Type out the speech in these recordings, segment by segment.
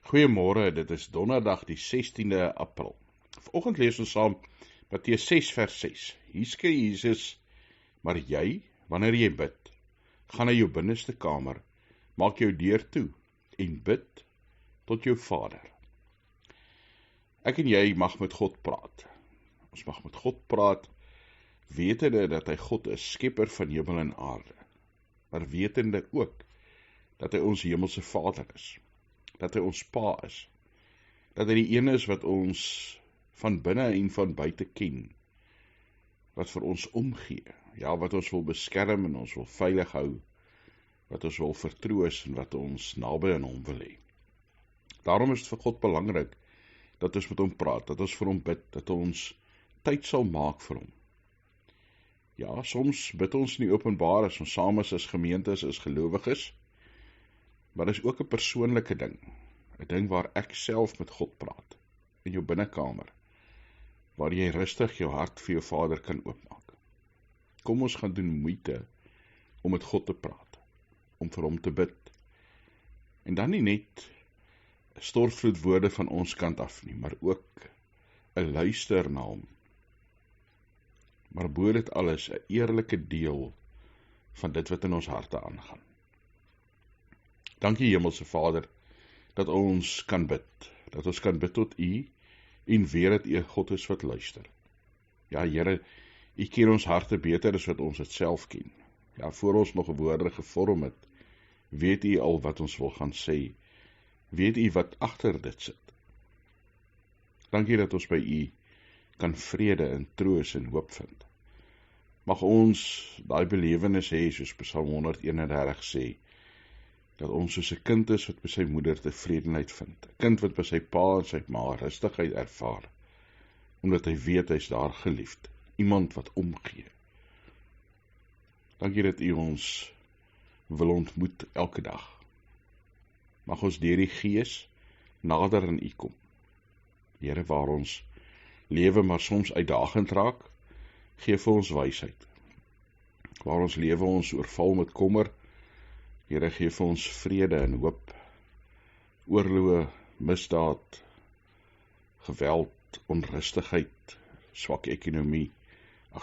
Goeiemôre, dit is donderdag die 16de April. Vanoggend lees ons saam Matteus 6 vers 6. Hier sê Jesus, maar jy, wanneer jy bid, gaan na jou binneste kamer, maak jou deur toe en bid tot jou Vader. Ek en jy mag met God praat. Ons mag met God praat, wetende dat hy God is, skepper van hemel en aarde, maar wetende ook dat hy ons hemelse Vader is, dat hy ons Pa is, dat hy die een is wat ons van binne en van buite ken, wat vir ons omgee, ja, wat ons wil beskerm en ons wil veilig hou, wat ons wil vertroos en wat ons naby aan hom wil hê. Daarom is dit vir God belangrik dat ons met hom praat, dat ons vir hom bid, dat ons tyd sal maak vir hom. Ja, soms bid ons nie openbaar as ons saam is as gemeentes, as gelowiges, maar dit is ook 'n persoonlike ding, 'n ding waar ek self met God praat, in jou binnekamer, waar jy rustig jou hart vir jou Vader kan oopmaak. Kom ons gaan doen moeite om met God te praat, om vir hom te bid, en dan nie net stortvloed woorde van ons kant af nie, maar ook 'n luister na hom, maar bo dit alles 'n eerlike deel van dit wat in ons harte aangaan. Dankie Hemelse Vader, dat ons kan bid tot U, en weet dat U God is wat luister. Ja Here, U ken ons harte beter as wat ons dit self ken. Ja, voor ons nog woorde gevorm het, weet U al wat ons wil gaan sê, weet U wat agter dit sit. Dankie dat ons by U kan vrede en troos en hoop vind. Mag ons daai belewenis hê, soos Psalm 131 sê, dat ons soos 'n kind is wat by sy moeder tevredenheid vind, 'n kind wat by sy pa en sy ma rustigheid ervaar, omdat hy weet hy's daar geliefd, iemand wat omgee. Dankie dat U ons wil ontmoet elke dag. Mag ons deur die Gees nader aan U kom. Here, waar ons lewe maar soms uitdagend raak, gee vir ons wysheid. Waar ons lewe ons oorval met kommer, Here, gee vir ons vrede en hoop, oorloë, misdaad, geweld, onrustigheid, swak ekonomie,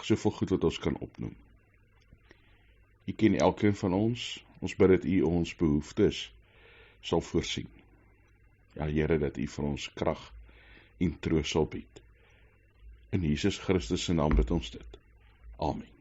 soveel goed wat ons kan opnoem. U ken elkeen van ons bid dat U ons behoeftes sal voorsien. Ja, Here, dat U vir ons krag en troos sal bied. In Jesus Christus se naam bid ons dit. Amen.